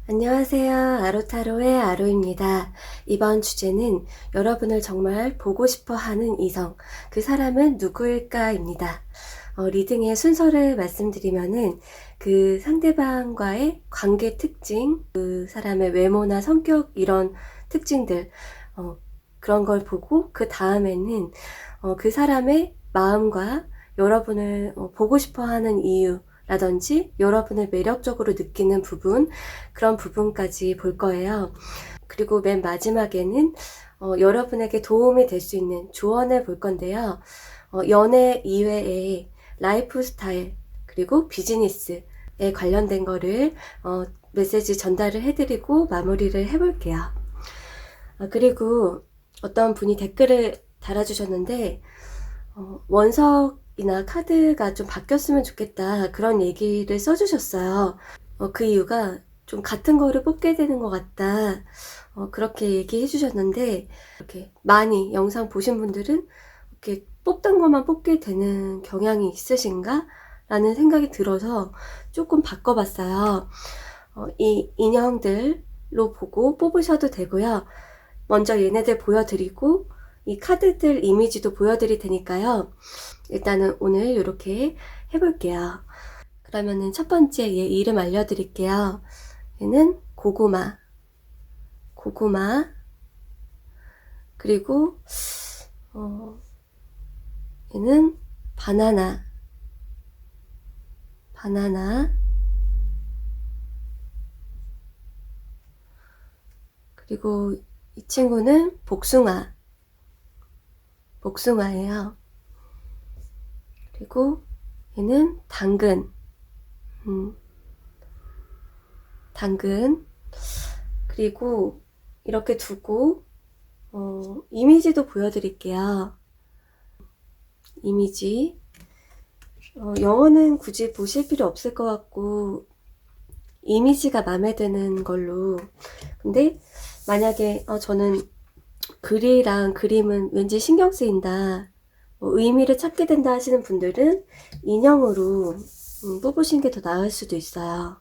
안녕하세요. 아로타로의 아로입니다. 이번 주제는 여러분을 정말 보고 싶어 하는 이성, 그 사람은 누구일까입니다. 리딩의 순서를 말씀드리면은 그 상대방과의 관계 특징, 그 사람의 외모나 성격 이런 특징들, 그런 걸 보고 그 다음에는 그 사람의 마음과 여러분을 보고 싶어 하는 이유, 라든지 여러분을 매력적으로 느끼는 부분, 그런 부분까지 볼 거예요. 그리고 맨 마지막에는 여러분에게 도움이 될 수 있는 조언을 볼 건데요. 연애 이외에 라이프 스타일 그리고 비즈니스에 관련된 거를 메시지 전달을 해드리고 마무리를 해볼게요. 그리고 어떤 분이 댓글을 달아주셨는데 원석이나 카드가 좀 바뀌었으면 좋겠다, 그런 얘기를 써주셨어요. 그 이유가 좀 같은 거를 뽑게 되는 것 같다, 그렇게 얘기해 주셨는데, 이렇게 많이 영상 보신 분들은 이렇게 뽑던 것만 뽑게 되는 경향이 있으신가? 라는 생각이 들어서 조금 바꿔봤어요. 이 인형들로 보고 뽑으셔도 되고요. 먼저 얘네들 보여드리고 이 카드들 이미지도 보여드릴 테니까요. 일단은 오늘 이렇게 해볼게요. 그러면은 첫 번째 얘 이름 알려드릴게요. 얘는 고구마. 그리고 얘는 바나나. 그리고 이 친구는 복숭아예요. 그리고 얘는 당근. 그리고 이렇게 두고 이미지도 보여드릴게요. 이미지. 영어는 굳이 보실 필요 없을 것 같고 이미지가 마음에 드는 걸로. 근데 만약에 저는 글이랑 그림은 왠지 신경 쓰인다, 의미를 찾게 된다 하시는 분들은 인형으로 뽑으시는 게 더 나을 수도 있어요.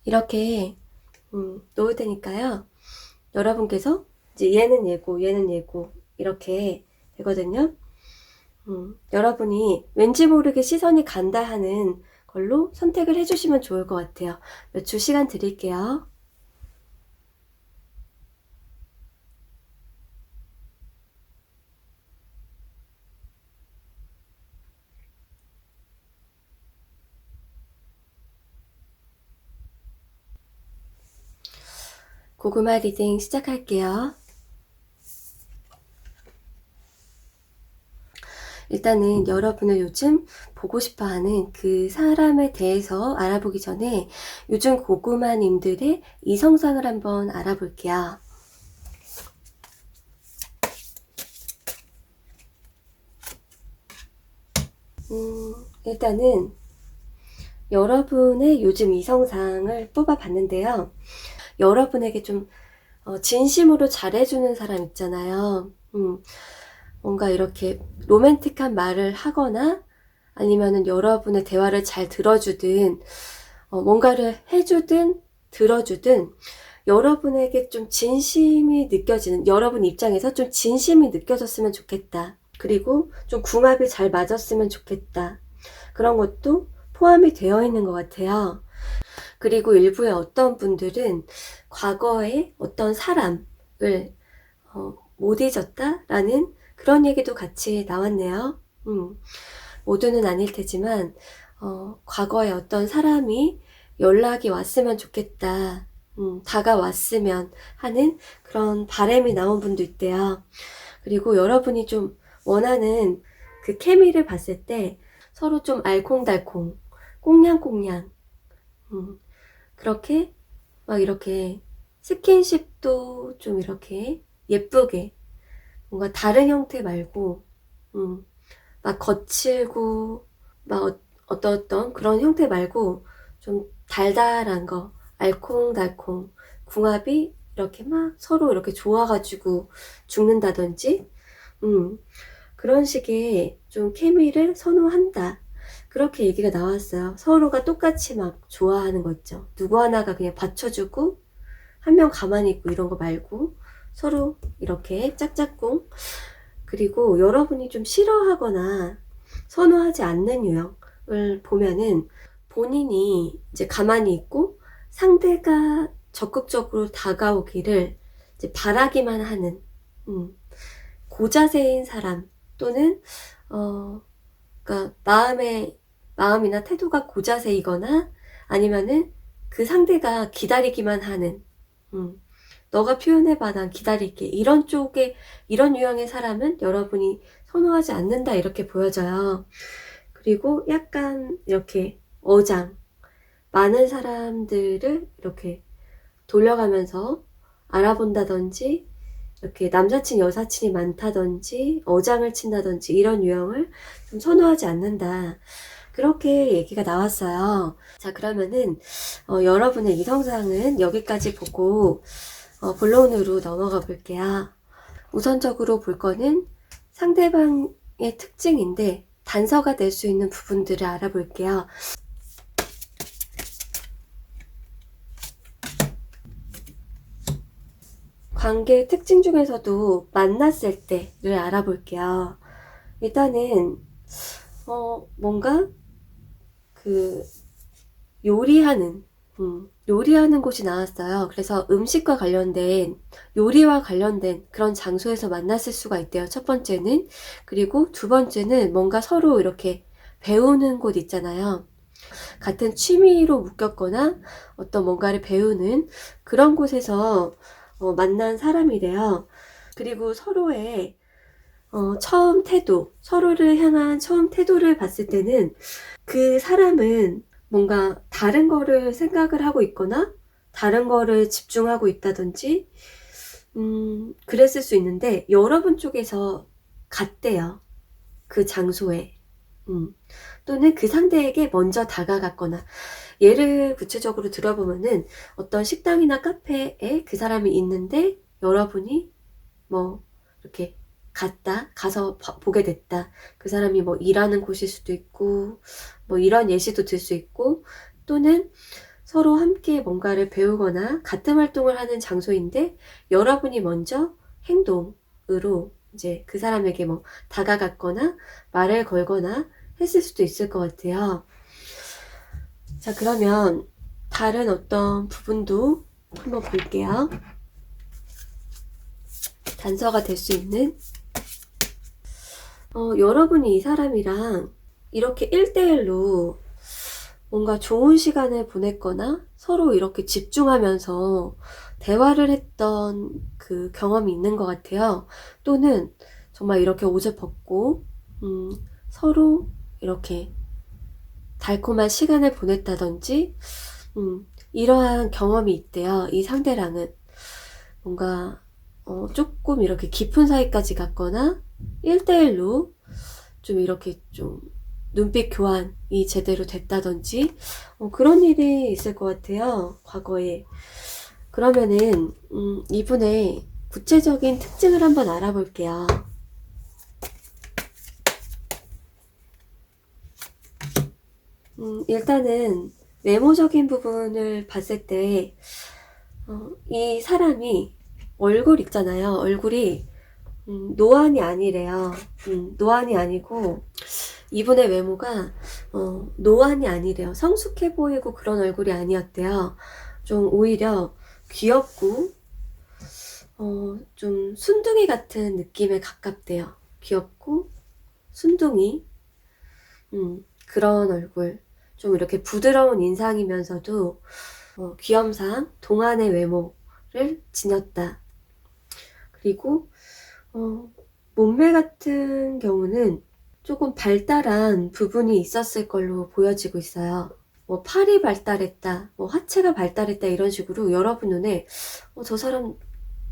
이렇게 놓을 테니까요. 여러분께서 이제 얘는 얘고 이렇게 되거든요. 여러분이 왠지 모르게 시선이 간다 하는 걸로 선택을 해주시면 좋을 것 같아요. 몇 초 시간 드릴게요. 고구마 리딩 시작할게요. 일단은 여러분을 요즘 보고 싶어하는 그 사람에 대해서 알아보기 전에 요즘 고구마님들의 이성상을 한번 알아볼게요. 일단은 여러분의 요즘 이성상을 뽑아봤는데요. 여러분에게 좀 진심으로 잘해주는 사람 있잖아요. 뭔가 이렇게 로맨틱한 말을 하거나 아니면은 여러분의 대화를 잘 들어주든 뭔가를 해주든 들어주든 여러분에게 좀 진심이 느껴지는, 여러분 입장에서 좀 진심이 느껴졌으면 좋겠다. 그리고 좀 궁합이 잘 맞았으면 좋겠다. 그런 것도 포함이 되어 있는 것 같아요. 그리고 일부의 어떤 분들은 과거에 어떤 사람을 못 잊었다라는 그런 얘기도 같이 나왔네요. 모두는 아닐 테지만 과거에 어떤 사람이 연락이 왔으면 좋겠다, 다가왔으면 하는 그런 바람이 나온 분도 있대요. 그리고 여러분이 좀 원하는 그 케미를 봤을 때 서로 좀 알콩달콩, 꽁냥꽁냥, 그렇게 막 이렇게 스킨십도 좀 이렇게 예쁘게, 뭔가 다른 형태 말고 막 거칠고 막 어떤 그런 형태 말고 좀 달달한 거, 알콩달콩, 궁합이 이렇게 막 서로 이렇게 좋아가지고 죽는다든지 그런 식의 좀 케미를 선호한다, 그렇게 얘기가 나왔어요. 서로가 똑같이 막 좋아하는 거 있죠. 누구 하나가 그냥 받쳐주고 한 명 가만히 있고 이런 거 말고 서로 이렇게 짝짝꿍. 그리고 여러분이 좀 싫어하거나 선호하지 않는 유형을 보면은 본인이 이제 가만히 있고 상대가 적극적으로 다가오기를 이제 바라기만 하는 고자세인 사람 또는 그러니까 마음이나 태도가 고자세이거나 아니면은 그 상대가 기다리기만 하는 너가 표현해봐 난 기다릴게 이런 유형의 사람은 여러분이 선호하지 않는다 이렇게 보여져요. 그리고 약간 이렇게 많은 사람들을 이렇게 돌려가면서 알아본다든지 이렇게 남사친 여사친이 많다든지 어장을 친다든지 이런 유형을 좀 선호하지 않는다 그렇게 얘기가 나왔어요. 자 그러면은 여러분의 이성상은 여기까지 보고 본론으로 넘어가 볼게요. 우선적으로 볼 거는 상대방의 특징인데 단서가 될 수 있는 부분들을 알아볼게요. 관계의 특징 중에서도 만났을 때를 알아볼게요. 일단은 뭔가 그 요리하는 곳이 나왔어요. 그래서 음식과 관련된 요리와 관련된 그런 장소에서 만났을 수가 있대요. 첫 번째는. 그리고 두 번째는 뭔가 서로 이렇게 배우는 곳 있잖아요. 같은 취미로 묶였거나 어떤 뭔가를 배우는 그런 곳에서 만난 사람이래요. 그리고 서로의 서로를 향한 처음 태도를 봤을 때는 그 사람은 뭔가 다른 거를 생각을 하고 있거나 다른 거를 집중하고 있다든지 그랬을 수 있는데 여러분 쪽에서 갔대요. 그 장소에. 또는 그 상대에게 먼저 다가갔거나 예를 구체적으로 들어보면은 어떤 식당이나 카페에 그 사람이 있는데 여러분이 뭐 이렇게 가서 보게 됐다. 그 사람이 뭐 일하는 곳일 수도 있고 뭐 이런 예시도 들 수 있고 또는 서로 함께 뭔가를 배우거나 같은 활동을 하는 장소인데 여러분이 먼저 행동으로 이제 그 사람에게 뭐 다가갔거나 말을 걸거나 했을 수도 있을 것 같아요. 자 그러면 다른 어떤 부분도 한번 볼게요. 단서가 될 수 있는 여러분이 이 사람이랑 이렇게 1대1로 뭔가 좋은 시간을 보냈거나 서로 이렇게 집중하면서 대화를 했던 그 경험이 있는 것 같아요. 또는 정말 이렇게 옷을 벗고 서로 이렇게 달콤한 시간을 보냈다든지 이러한 경험이 있대요. 이 상대랑은 뭔가 조금 이렇게 깊은 사이까지 갔거나 1대1로 좀 이렇게 좀 눈빛 교환이 제대로 됐다든지 그런 일이 있을 것 같아요. 과거에. 그러면은 이분의 구체적인 특징을 한번 알아볼게요. 일단은 외모적인 부분을 봤을 때 이 사람이 얼굴 있잖아요. 얼굴이 노안이 아니래요. 노안이 아니고 이분의 외모가 노안이 아니래요. 성숙해 보이고 그런 얼굴이 아니었대요. 좀 오히려 귀엽고 좀 순둥이 같은 느낌에 가깝대요. 귀엽고 순둥이 그런 얼굴 좀 이렇게 부드러운 인상이면서도 귀염상 동안의 외모를 지녔다. 그리고 몸매 같은 경우는 조금 발달한 부분이 있었을 걸로 보여지고 있어요. 뭐 팔이 발달했다, 뭐 하체가 발달했다 이런 식으로 여러분 눈에 저 사람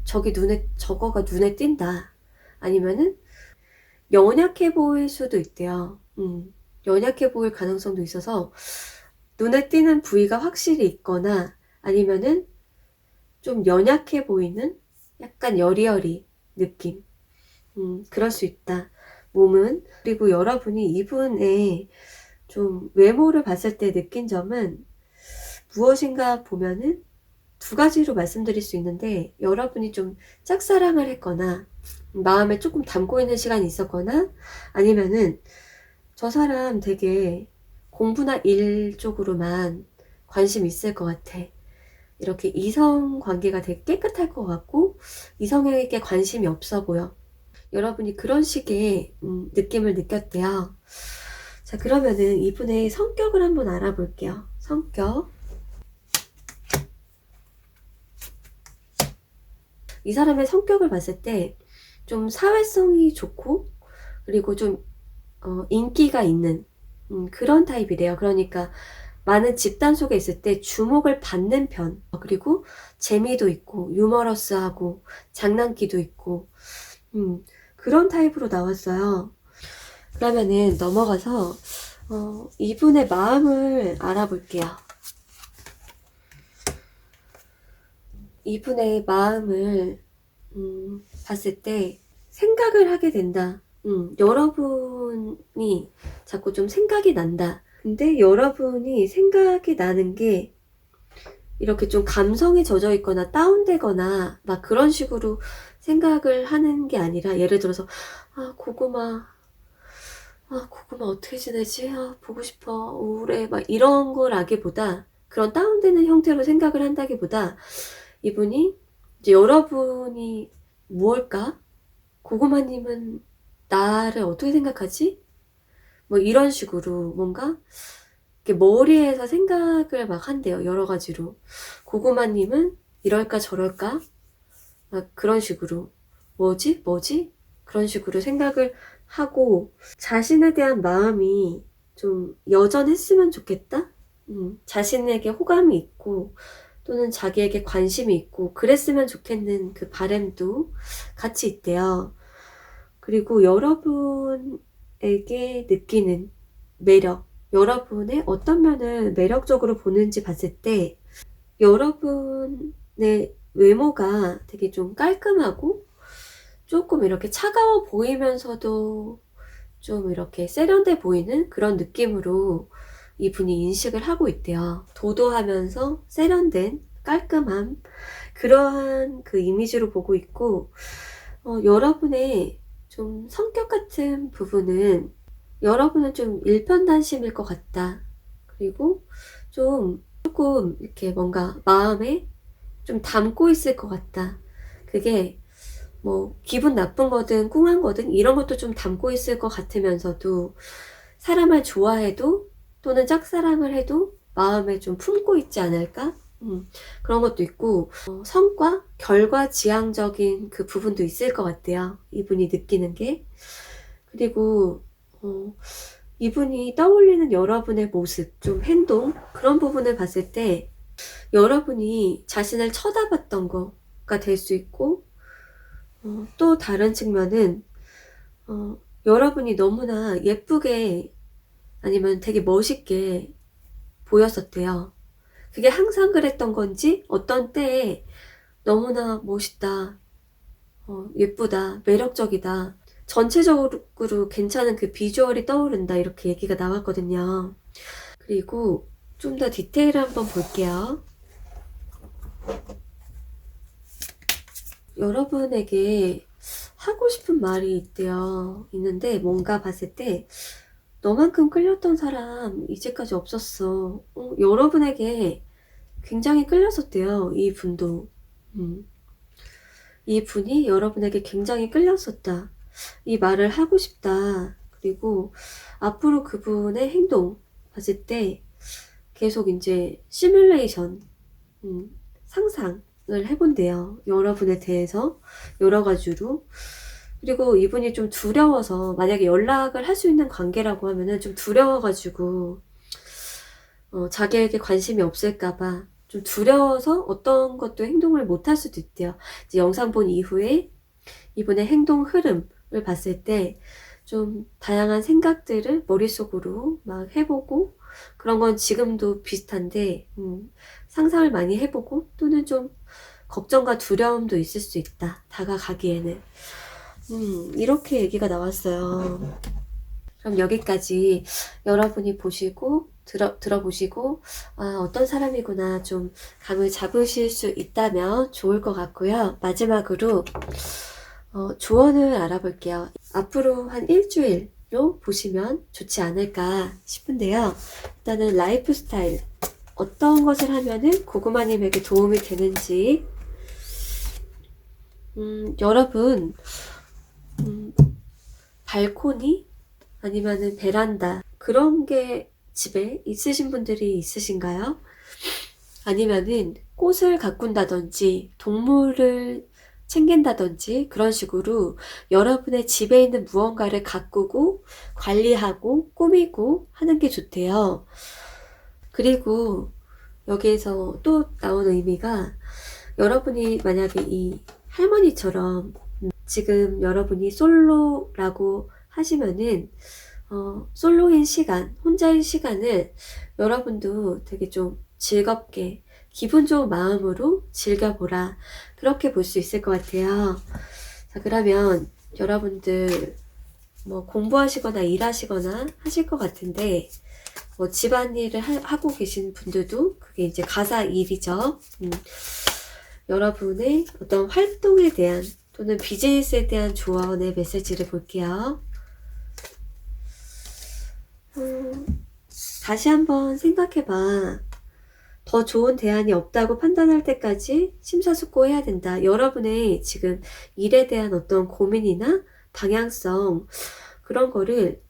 저거가 눈에 띈다. 아니면은 연약해 보일 수도 있대요. 연약해 보일 가능성도 있어서 눈에 띄는 부위가 확실히 있거나 아니면은 좀 연약해 보이는 약간 여리여리 느낌. 그럴 수 있다. 몸은. 그리고 여러분이 이분의 좀 외모를 봤을 때 느낀 점은 무엇인가 보면은 두 가지로 말씀드릴 수 있는데, 여러분이 좀 짝사랑을 했거나 마음에 조금 담고 있는 시간이 있었거나, 아니면은 저 사람 되게 공부나 일 쪽으로만 관심 있을 것 같아. 이렇게 이성 관계가 되게 깨끗할 것 같고 이성에게 관심이 없어 보여. 여러분이 그런 식의 느낌을 느꼈대요. 자, 그러면은 이분의 성격을 한번 알아볼게요. 성격. 이 사람의 성격을 봤을 때 좀 사회성이 좋고, 그리고 좀 인기가 있는 그런 타입이래요. 그러니까 많은 집단 속에 있을 때 주목을 받는 편, 그리고 재미도 있고 유머러스하고 장난기도 있고 그런 타입으로 나왔어요. 그러면은 넘어가서 이분의 마음을 알아볼게요. 이분의 마음을 봤을 때 생각을 하게 된다. 여러분이 자꾸 좀 생각이 난다. 근데 여러분이 생각이 나는 게 이렇게 좀 감성에 젖어 있거나 다운되거나 막 그런 식으로 생각을 하는 게 아니라, 예를 들어서 고구마 어떻게 지내지? 보고 싶어. 우울해. 막 이런 거라기보다, 그런 다운되는 형태로 생각을 한다기보다, 이분이 이제 여러분이 무엇일까? 고구마님은 나를 어떻게 생각하지? 뭐 이런 식으로 뭔가 머리에서 생각을 막 한대요. 여러 가지로. 고구마님은 이럴까 저럴까? 막 그런 식으로. 뭐지? 그런 식으로 생각을 하고, 자신에 대한 마음이 좀 여전했으면 좋겠다? 자신에게 호감이 있고, 또는 자기에게 관심이 있고, 그랬으면 좋겠는 그 바람도 같이 있대요. 그리고 여러분에게 느끼는 매력, 여러분의 어떤 면을 매력적으로 보는지 봤을 때, 여러분의 외모가 되게 좀 깔끔하고 조금 이렇게 차가워 보이면서도 좀 이렇게 세련돼 보이는 그런 느낌으로 이분이 인식을 하고 있대요. 도도하면서 세련된 깔끔함, 그러한 그 이미지로 보고 있고, 여러분의 좀 성격 같은 부분은, 여러분은 좀 일편단심일 것 같다. 그리고 조금 이렇게 뭔가 마음에 좀 담고 있을 것 같다. 그게 뭐 기분 나쁜 거든 꿍한 거든 이런 것도 좀 담고 있을 것 같으면서도, 사람을 좋아해도 또는 짝사랑을 해도 마음에 좀 품고 있지 않을까? 그런 것도 있고, 성과, 결과 지향적인 그 부분도 있을 것 같아요. 이분이 느끼는 게. 그리고 이분이 떠올리는 여러분의 모습, 좀 행동, 그런 부분을 봤을 때 여러분이 자신을 쳐다봤던 거가 될 수 있고, 또 다른 측면은 여러분이 너무나 예쁘게 아니면 되게 멋있게 보였었대요. 그게 항상 그랬던 건지 어떤 때에 너무나 멋있다, 예쁘다, 매력적이다, 전체적으로 괜찮은 그 비주얼이 떠오른다, 이렇게 얘기가 나왔거든요. 그리고 좀 더 디테일을 한번 볼게요. 여러분에게 하고 싶은 말이 있는데 뭔가 봤을 때 너만큼 끌렸던 사람 이제까지 없었어. 여러분에게 굉장히 끌렸었대요. 이 분도. 이 분이 여러분에게 굉장히 끌렸었다. 이 말을 하고 싶다. 그리고 앞으로 그분의 행동 봤을 때 계속 이제 시뮬레이션, 상상을 해본대요. 여러분에 대해서 여러 가지로. 그리고 이분이 좀 두려워서, 만약에 연락을 할 수 있는 관계라고 하면은 좀 두려워가지고 자기에게 관심이 없을까봐 좀 두려워서 어떤 것도 행동을 못할 수도 있대요. 이제 영상 본 이후에 이분의 행동 흐름을 봤을 때 좀 다양한 생각들을 머릿속으로 막 해보고, 그런 건 지금도 비슷한데 상상을 많이 해보고, 또는 좀 걱정과 두려움도 있을 수 있다, 다가가기에는. 이렇게 얘기가 나왔어요. 그럼 여기까지 여러분이 보시고 들어보시고 어떤 사람이구나 좀 감을 잡으실 수 있다면 좋을 것 같고요. 마지막으로 조언을 알아볼게요. 앞으로 한 일주일로 보시면 좋지 않을까 싶은데요. 일단은 라이프 스타일, 어떤 것을 하면은 고구마님에게 도움이 되는지, 여러분 발코니 아니면은 베란다 그런 게 집에 있으신 분들이 있으신가요? 아니면은 꽃을 가꾼다든지 동물을 챙긴다든지 그런 식으로 여러분의 집에 있는 무언가를 가꾸고 관리하고 꾸미고 하는 게 좋대요. 그리고 여기에서 또 나오는 의미가, 여러분이 만약에 이 할머니처럼 지금 여러분이 솔로라고 하시면은 솔로인 시간, 혼자인 시간을 여러분도 되게 좀 즐겁게 기분 좋은 마음으로 즐겨보라, 그렇게 볼 수 있을 것 같아요. 자, 그러면 여러분들 뭐 공부하시거나 일하시거나 하실 것 같은데, 뭐 집안일을 하고 계신 분들도 그게 이제 가사 일이죠. 여러분의 어떤 활동에 대한 또는 비즈니스에 대한 조언의 메시지를 볼게요. 다시 한번 생각해봐. 더 좋은 대안이 없다고 판단할 때까지 심사숙고해야 된다. 여러분의 지금 일에 대한 어떤 고민이나 방향성, 그런 거를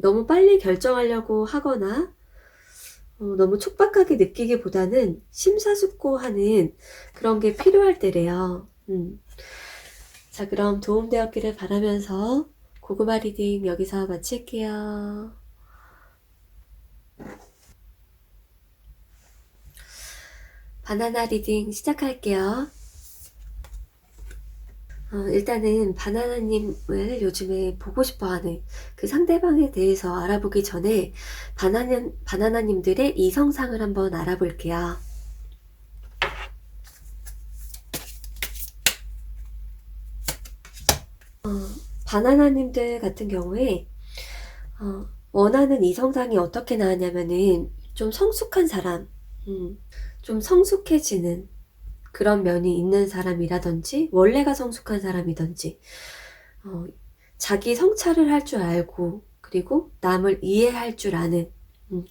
너무 빨리 결정하려고 하거나 너무 촉박하게 느끼기보다는 심사숙고하는 그런 게 필요할 때래요. 자, 그럼 도움되었기를 바라면서 고구마 리딩 여기서 마칠게요. 바나나 리딩 시작할게요. 일단은 바나나님을 요즘에 보고 싶어하는 그 상대방에 대해서 알아보기 전에 바나나님들의 이성상을 한번 알아볼게요. 바나나님들 같은 경우에 원하는 이성상이 어떻게 나왔냐면은 좀 성숙한 사람, 좀 성숙해지는 그런 면이 있는 사람이라든지, 원래가 성숙한 사람이든지, 자기 성찰을 할 줄 알고 그리고 남을 이해할 줄 아는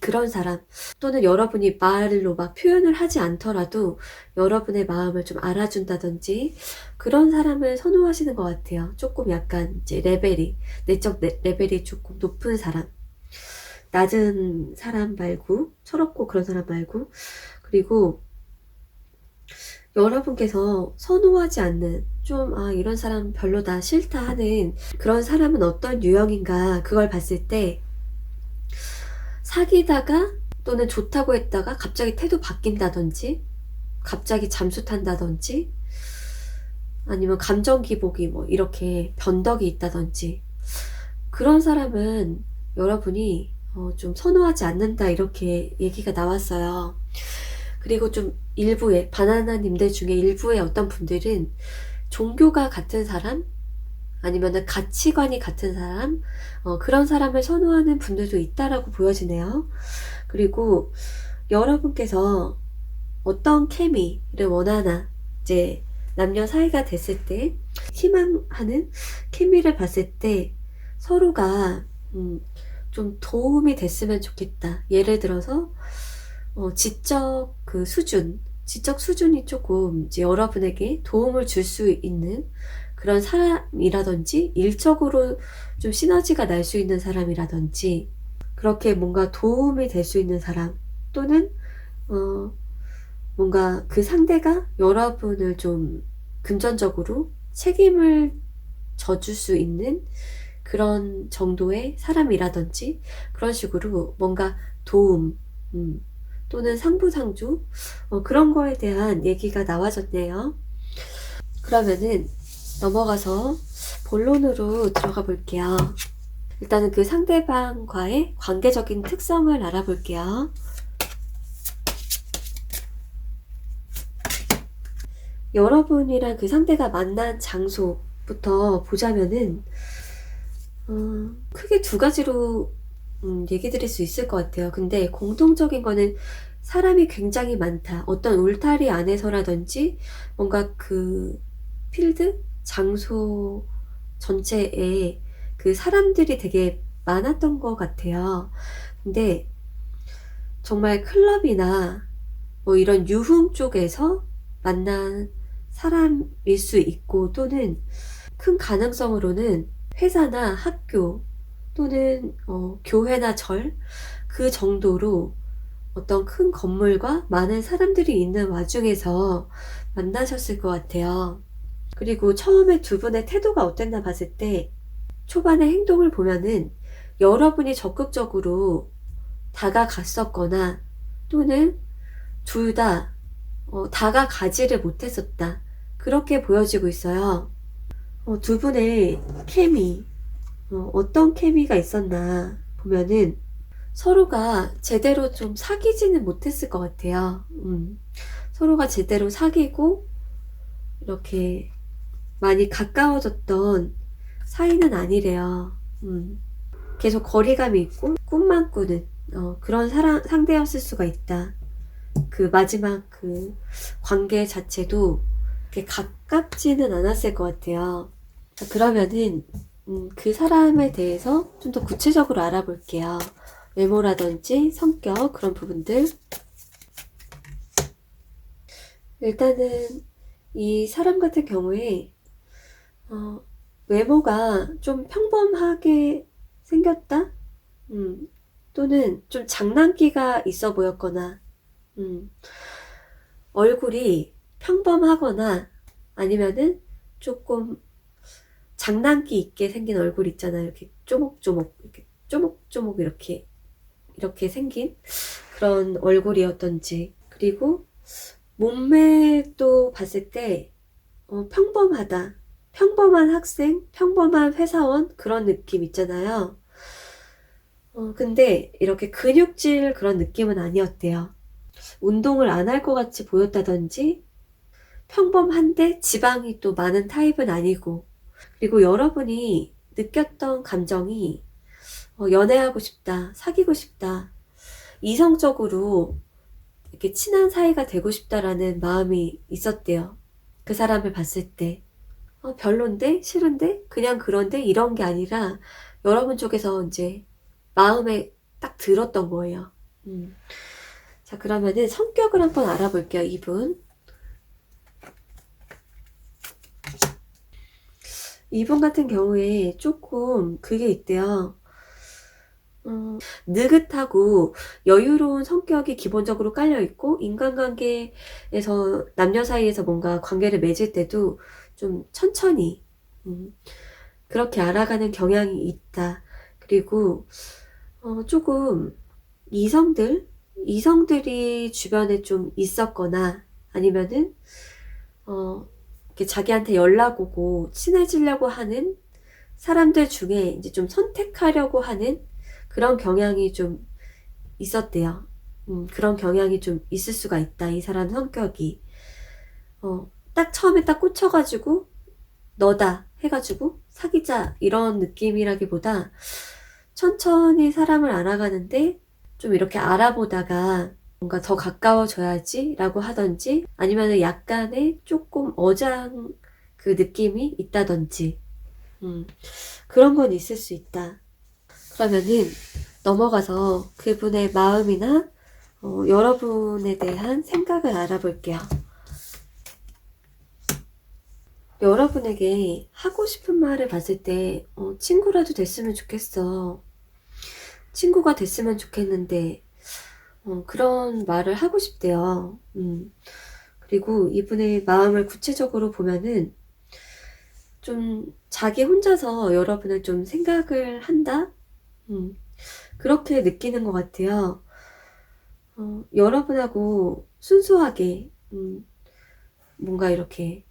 그런 사람, 또는 여러분이 말로 막 표현을 하지 않더라도 여러분의 마음을 좀 알아준다든지 그런 사람을 선호하시는 것 같아요. 조금 약간 이제 내적 레벨이 조금 높은 사람, 낮은 사람 말고, 철없고 그런 사람 말고. 그리고 여러분께서 선호하지 않는, 좀 이런 사람 별로다, 싫다 하는 그런 사람은 어떤 유형인가, 그걸 봤을 때 사귀다가 또는 좋다고 했다가 갑자기 태도 바뀐다든지, 갑자기 잠수 탄다든지, 아니면 감정 기복이 뭐 이렇게 변덕이 있다든지, 그런 사람은 여러분이 좀 선호하지 않는다, 이렇게 얘기가 나왔어요. 그리고 좀 일부의 바나나님들 중에 일부의 어떤 분들은 종교가 같은 사람, 아니면 가치관이 같은 사람, 그런 사람을 선호하는 분들도 있다라고 보여지네요. 그리고 여러분께서 어떤 케미를 원하나, 이제 남녀 사이가 됐을 때 희망하는 케미를 봤을 때 서로가 좀 도움이 됐으면 좋겠다. 예를 들어서 지적 수준이 조금 이제 여러분에게 도움을 줄 수 있는 그런 사람이라든지, 일적으로 좀 시너지가 날 수 있는 사람이라든지, 그렇게 뭔가 도움이 될 수 있는 사람, 또는 뭔가 그 상대가 여러분을 좀 금전적으로 책임을 져줄 수 있는 그런 정도의 사람이라든지, 그런 식으로 뭔가 도움, 또는 상부상조, 그런 거에 대한 얘기가 나와졌네요. 그러면은 넘어가서 본론으로 들어가 볼게요. 일단은 그 상대방과의 관계적인 특성을 알아볼게요. 여러분이랑 그 상대가 만난 장소부터 보자면은 크게 두 가지로 얘기 드릴 수 있을 것 같아요. 근데 공통적인 거는 사람이 굉장히 많다. 어떤 울타리 안에서라든지 뭔가 그 필드? 장소 전체에 그 사람들이 되게 많았던 것 같아요. 근데 정말 클럽이나 뭐 이런 유흥 쪽에서 만난 사람일 수 있고, 또는 큰 가능성으로는 회사나 학교 또는 교회나 절, 그 정도로 어떤 큰 건물과 많은 사람들이 있는 와중에서 만나셨을 것 같아요. 그리고 처음에 두 분의 태도가 어땠나 봤을 때, 초반의 행동을 보면은 여러분이 적극적으로 다가갔었거나, 또는 둘 다 다가가지를 못했었다, 그렇게 보여지고 있어요. 두 분의 케미, 어떤 케미가 있었나 보면은 서로가 제대로 좀 사귀지는 못했을 것 같아요. 서로가 제대로 사귀고 이렇게 많이 가까워졌던 사이는 아니래요. 계속 거리감이 있고 꿈만 꾸는 그런 상대였을 수가 있다. 그 마지막 그 관계 자체도 그렇게 가깝지는 않았을 것 같아요. 자, 그러면은 그 사람에 대해서 좀 더 구체적으로 알아볼게요. 외모라든지 성격, 그런 부분들. 일단은 이 사람 같은 경우에 외모가 좀 평범하게 생겼다? 또는 좀 장난기가 있어 보였거나, 얼굴이 평범하거나, 아니면은 조금 장난기 있게 생긴 얼굴 있잖아요. 이렇게 쪼목쪼목, 이렇게 쪼목쪼목 이렇게 생긴 그런 얼굴이었던지. 그리고 몸매도 봤을 때 평범하다. 평범한 학생, 평범한 회사원, 그런 느낌 있잖아요. 근데 이렇게 근육질 그런 느낌은 아니었대요. 운동을 안 할 것 같이 보였다든지, 평범한데 지방이 또 많은 타입은 아니고, 그리고 여러분이 느꼈던 감정이 연애하고 싶다, 사귀고 싶다, 이성적으로 이렇게 친한 사이가 되고 싶다라는 마음이 있었대요. 그 사람을 봤을 때. 별론데? 싫은데? 그냥 그런데? 이런 게 아니라 여러분 쪽에서 이제 마음에 딱 들었던 거예요. 자, 그러면은 성격을 한번 알아볼게요, 이분. 이분 같은 경우에 조금 그게 있대요. 느긋하고 여유로운 성격이 기본적으로 깔려있고, 인간관계에서 남녀 사이에서 뭔가 관계를 맺을 때도 좀 천천히 그렇게 알아가는 경향이 있다. 그리고 조금 이성들이 주변에 좀 있었거나, 아니면은 이렇게 자기한테 연락 오고 친해지려고 하는 사람들 중에 이제 좀 선택하려고 하는 그런 경향이 좀 있었대요. 그런 경향이 좀 있을 수가 있다, 이 사람 성격이. 딱 처음에 딱 꽂혀가지고 너다 해가지고 사귀자, 이런 느낌이라기보다 천천히 사람을 알아가는데 좀 이렇게 알아보다가 뭔가 더 가까워져야지 라고 하던지, 아니면 약간의 조금 어장 그 느낌이 있다던지, 그런 건 있을 수 있다. 그러면은 넘어가서 그분의 마음이나 여러분에 대한 생각을 알아볼게요. 여러분에게 하고 싶은 말을 봤을 때 친구라도 됐으면 좋겠어, 친구가 됐으면 좋겠는데, 그런 말을 하고 싶대요. 그리고 이분의 마음을 구체적으로 보면은 좀 자기 혼자서 여러분을 좀 생각을 한다? 그렇게 느끼는 것 같아요. 여러분하고 순수하게 뭔가 이렇게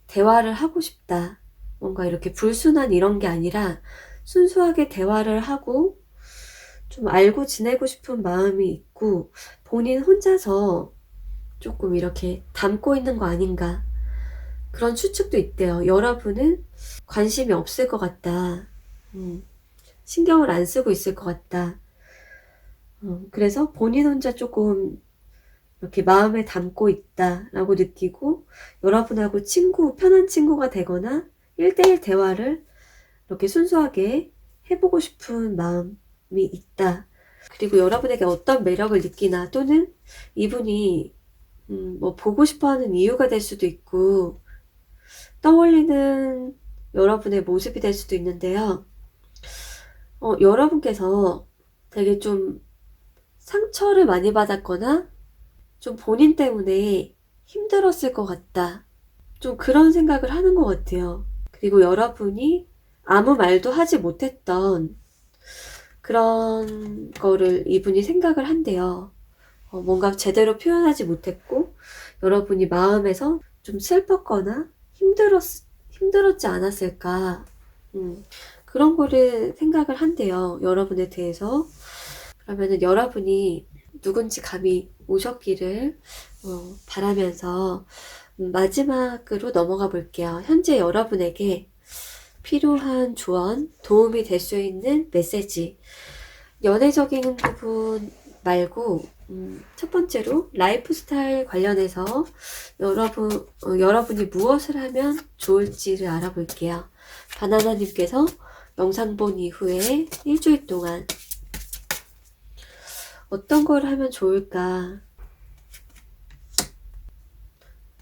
대화를 하고 싶다, 뭔가 이렇게 불순한 이런 게 아니라 순수하게 대화를 하고 좀 알고 지내고 싶은 마음이 있고, 본인 혼자서 조금 이렇게 담고 있는 거 아닌가, 그런 추측도 있대요. 여러분은 관심이 없을 것 같다. 신경을 안 쓰고 있을 것 같다. 그래서 본인 혼자 조금 이렇게 마음에 담고 있다라고 느끼고 여러분하고 편한 친구가 되거나 1대1 대화를 이렇게 순수하게 해보고 싶은 마음이 있다. 그리고 여러분에게 어떤 매력을 느끼나 또는 이분이 뭐 보고 싶어하는 이유가 될 수도 있고 떠올리는 여러분의 모습이 될 수도 있는데요. 여러분께서 되게 좀 상처를 많이 받았거나 좀 본인 때문에 힘들었을 것 같다. 좀 그런 생각을 하는 것 같아요. 그리고 여러분이 아무 말도 하지 못했던 그런 거를 이분이 생각을 한대요. 뭔가 제대로 표현하지 못했고 여러분이 마음에서 좀 슬펐거나 힘들었지 않았을까. 그런 거를 생각을 한대요. 여러분에 대해서. 그러면은 여러분이 누군지 감이 오셨기를 바라면서 마지막으로 넘어가 볼게요. 현재 여러분에게 필요한 조언, 도움이 될 수 있는 메시지. 연애적인 부분 말고 첫 번째로 라이프 스타일 관련해서 여러분이 무엇을 하면 좋을지를 알아볼게요. 바나나님께서 영상 본 이후에 일주일 동안 어떤 걸 하면 좋을까?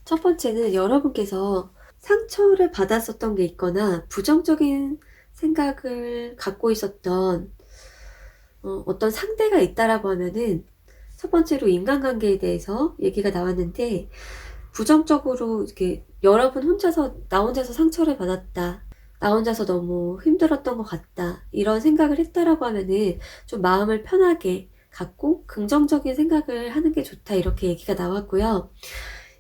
첫 번째는 여러분께서 상처를 받았었던 게 있거나 부정적인 생각을 갖고 있었던 어떤 상대가 있다라고 하면은 첫 번째로 인간관계에 대해서 얘기가 나왔는데 부정적으로 이렇게 나 혼자서 상처를 받았다. 나 혼자서 너무 힘들었던 것 같다. 이런 생각을 했다라고 하면은 좀 마음을 편하게 갖고 긍정적인 생각을 하는 게 좋다. 이렇게 얘기가 나왔고요.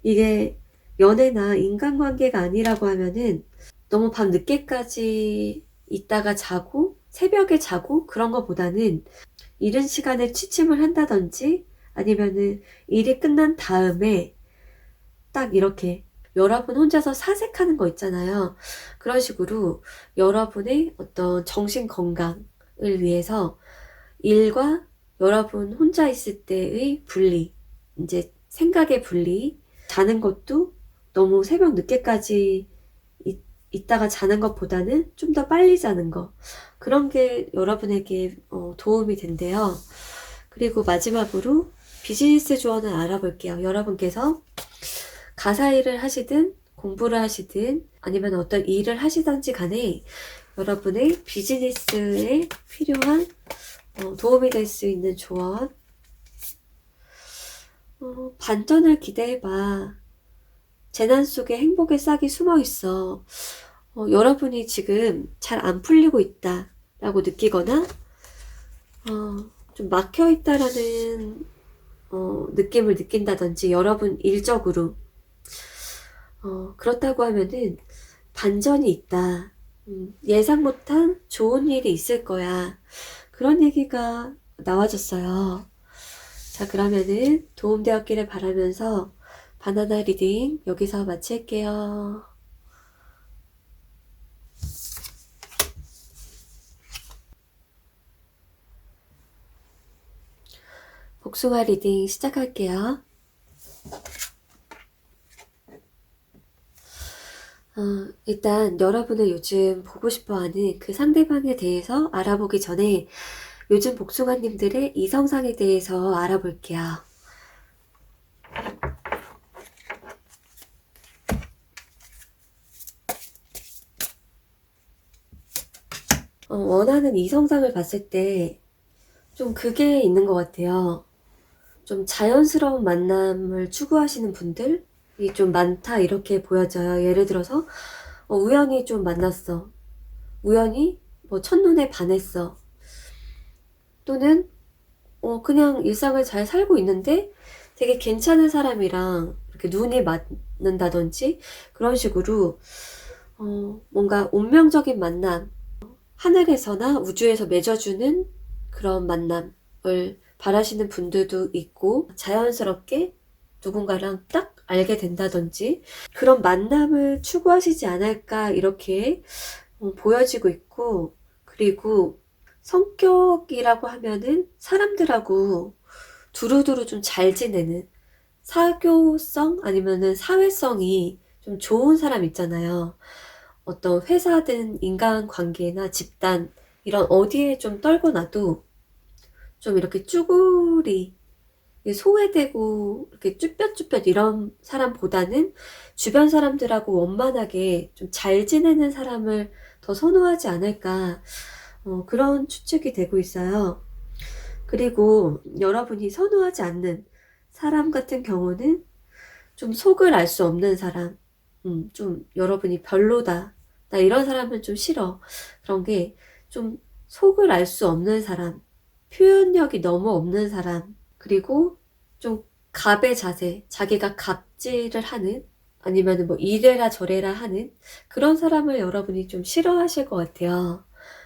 이게 연애나 인간관계가 아니라고 하면은 너무 밤 늦게까지 있다가 자고 새벽에 자고 그런 것보다는 이른 시간에 취침을 한다든지 아니면은 일이 끝난 다음에 딱 이렇게 여러분 혼자서 사색하는 거 있잖아요. 그런 식으로 여러분의 어떤 정신 건강을 위해서 일과 여러분 혼자 있을 때의 분리, 이제 생각의 분리, 자는 것도 너무 새벽 늦게까지 있다가 자는 것보다는 좀 더 빨리 자는 거. 그런 게 여러분에게 도움이 된대요. 그리고 마지막으로 비즈니스 조언을 알아볼게요. 여러분께서 가사 일을 하시든 공부를 하시든 아니면 어떤 일을 하시든지 간에 여러분의 비즈니스에 필요한 도움이 될 수 있는 조언. 반전을 기대해봐. 재난 속에 행복의 싹이 숨어 있어. 여러분이 지금 잘 안 풀리고 있다 라고 느끼거나 좀 막혀 있다라는 느낌을 느낀다든지 여러분 일적으로 그렇다고 하면은 반전이 있다. 예상 못한 좋은 일이 있을 거야. 그런 얘기가 나와졌어요. 자, 그러면은 도움되었기를 바라면서 바나나 리딩 여기서 마칠게요. 복숭아 리딩 시작할게요. 일단 여러분을 요즘 보고 싶어하는 그 상대방에 대해서 알아보기 전에 요즘 복숭아님들의 이성상에 대해서 알아볼게요. 원하는 이성상을 봤을 때 좀 그게 있는 것 같아요. 좀 자연스러운 만남을 추구하시는 분들이 좀 많다 이렇게 보여져요. 예를 들어서 우연히 좀 만났어. 우연히 뭐 첫눈에 반했어. 또는 그냥 일상을 잘 살고 있는데 되게 괜찮은 사람이랑 이렇게 눈이 맞는다든지 그런 식으로 뭔가 운명적인 만남, 하늘에서나 우주에서 맺어주는 그런 만남을 바라시는 분들도 있고 자연스럽게 누군가랑 딱 알게 된다든지 그런 만남을 추구하시지 않을까 이렇게 보여지고 있고 그리고 성격이라고 하면은 사람들하고 두루두루 좀 잘 지내는 사교성 아니면은 사회성이 좀 좋은 사람 있잖아요. 어떤 회사든 인간관계나 집단 이런 어디에 좀 떨고 나도 좀 이렇게 쭈구리 소외되고 이렇게 쭈뼛쭈뼛 이런 사람보다는 주변 사람들하고 원만하게 좀 잘 지내는 사람을 더 선호하지 않을까 그런 추측이 되고 있어요. 그리고 여러분이 선호하지 않는 사람 같은 경우는 좀 속을 알 수 없는 사람, 좀 여러분이 별로다. 나 이런 사람은 좀 싫어. 그런 게 좀 속을 알 수 없는 사람, 표현력이 너무 없는 사람, 그리고 좀 갑의 자세, 자기가 갑질을 하는, 아니면 뭐 이래라 저래라 하는 그런 사람을 여러분이 좀 싫어하실 것 같아요.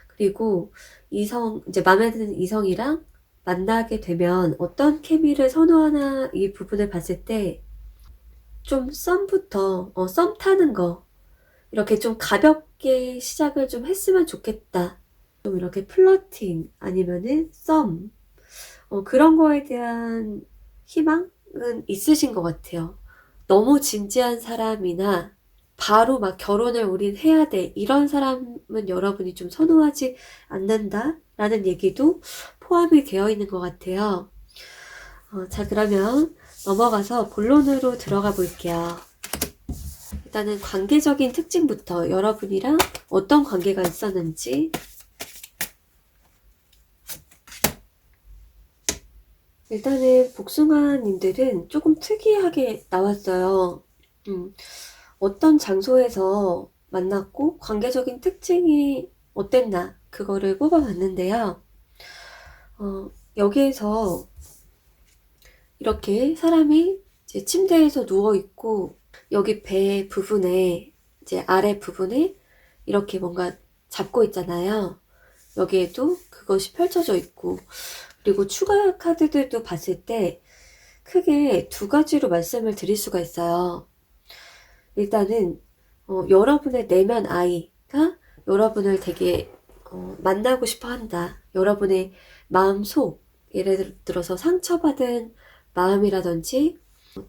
그리고 이제 마음에 드는 이성이랑 만나게 되면 어떤 케미를 선호하나 이 부분을 봤을 때 좀 썸부터 썸 타는 거 이렇게 좀 가볍게 시작을 좀 했으면 좋겠다. 좀 이렇게 플러팅 아니면은 썸 그런 거에 대한 희망은 있으신 것 같아요. 너무 진지한 사람이나 바로 막 결혼을 우린 해야 돼 이런 사람은 여러분이 좀 선호하지 않는다 라는 얘기도 포함이 되어 있는 것 같아요. 자, 그러면 넘어가서 본론으로 들어가 볼게요. 일단은 관계적인 특징부터 여러분이랑 어떤 관계가 있었는지. 일단은 복숭아님들은 조금 특이하게 나왔어요. 어떤 장소에서 만났고 관계적인 특징이 어땠나 그거를 뽑아봤는데요. 여기에서 이렇게 사람이 이제 침대에서 누워있고 여기 배 부분에 이제 아래 부분에 이렇게 뭔가 잡고 있잖아요. 여기에도 그것이 펼쳐져 있고 그리고 추가 카드들도 봤을 때 크게 두 가지로 말씀을 드릴 수가 있어요. 일단은 여러분의 내면 아이가 여러분을 되게 만나고 싶어 한다. 여러분의 마음속 예를 들어서 상처받은 마음이라든지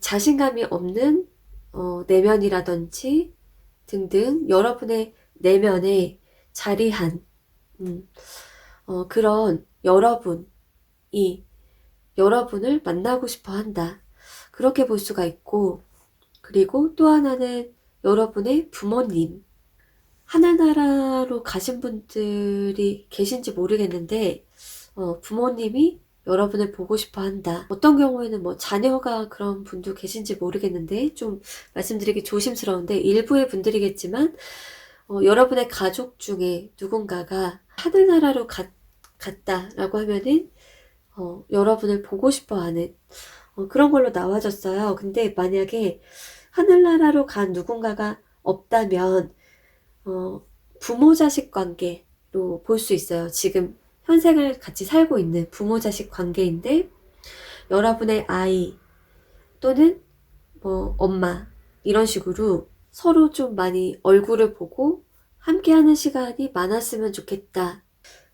자신감이 없는 내면이라든지 등등 여러분의 내면에 자리한 그런 여러분이 여러분을 만나고 싶어 한다. 그렇게 볼 수가 있고 그리고 또 하나는 여러분의 부모님 하늘나라로 가신 분들이 계신지 모르겠는데 부모님이 여러분을 보고 싶어 한다. 어떤 경우에는 뭐 자녀가 그런 분도 계신지 모르겠는데 좀 말씀드리기 조심스러운데 일부의 분들이겠지만 여러분의 가족 중에 누군가가 하늘나라로 갔다라고 하면은 여러분을 보고 싶어 하는 그런 걸로 나와졌어요. 근데 만약에 하늘나라로 간 누군가가 없다면 부모 자식 관계로 볼 수 있어요. 지금 현생을 같이 살고 있는 부모 자식 관계인데 여러분의 아이 또는 뭐 엄마 이런 식으로 서로 좀 많이 얼굴을 보고 함께하는 시간이 많았으면 좋겠다.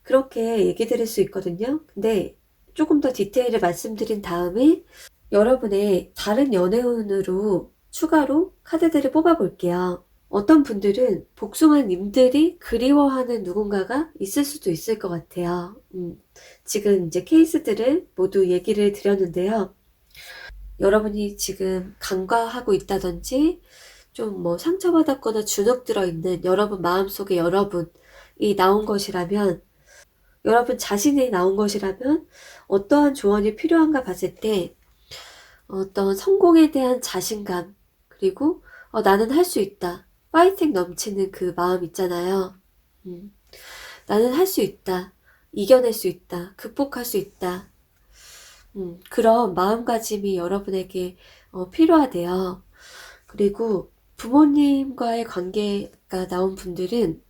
그렇게 얘기 드릴 수 있거든요. 근데 조금 더 디테일을 말씀드린 다음에 여러분의 다른 연애운으로 추가로 카드들을 뽑아볼게요. 어떤 분들은 복숭아님들이 그리워하는 누군가가 있을 수도 있을 것 같아요. 지금 이제 케이스들을 모두 얘기를 드렸는데요. 여러분이 지금 간과하고 있다든지 좀 뭐 상처받았거나 주눅 들어있는 여러분 마음속에 여러분이 나온 것이라면 여러분 자신이 나온 것이라면 어떠한 조언이 필요한가 봤을 때 어떤 성공에 대한 자신감 그리고 나는 할 수 있다. 파이팅 넘치는 그 마음 있잖아요. 나는 할 수 있다. 이겨낼 수 있다. 극복할 수 있다. 그런 마음가짐이 여러분에게 필요하대요. 그리고 부모님과의 관계가 나온 분들은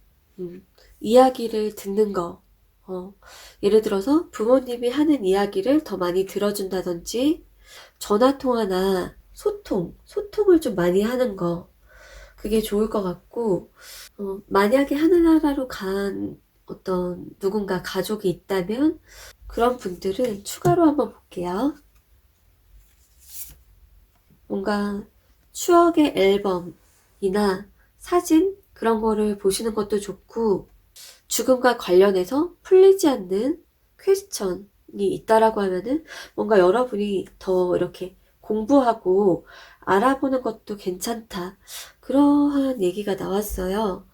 이야기를 듣는 거 예를 들어서 부모님이 하는 이야기를 더 많이 들어준다든지 전화통화나 소통을 좀 많이 하는 거 그게 좋을 것 같고 만약에 하늘나라로 간 어떤 누군가 가족이 있다면 그런 분들은 추가로 한번 볼게요. 뭔가 추억의 앨범이나 사진 그런 거를 보시는 것도 좋고, 죽음과 관련해서 풀리지 않는 퀘스천이 있다라고 하면은 뭔가 여러분이 더 이렇게 공부하고 알아보는 것도 괜찮다. 그러한 얘기가 나왔어요.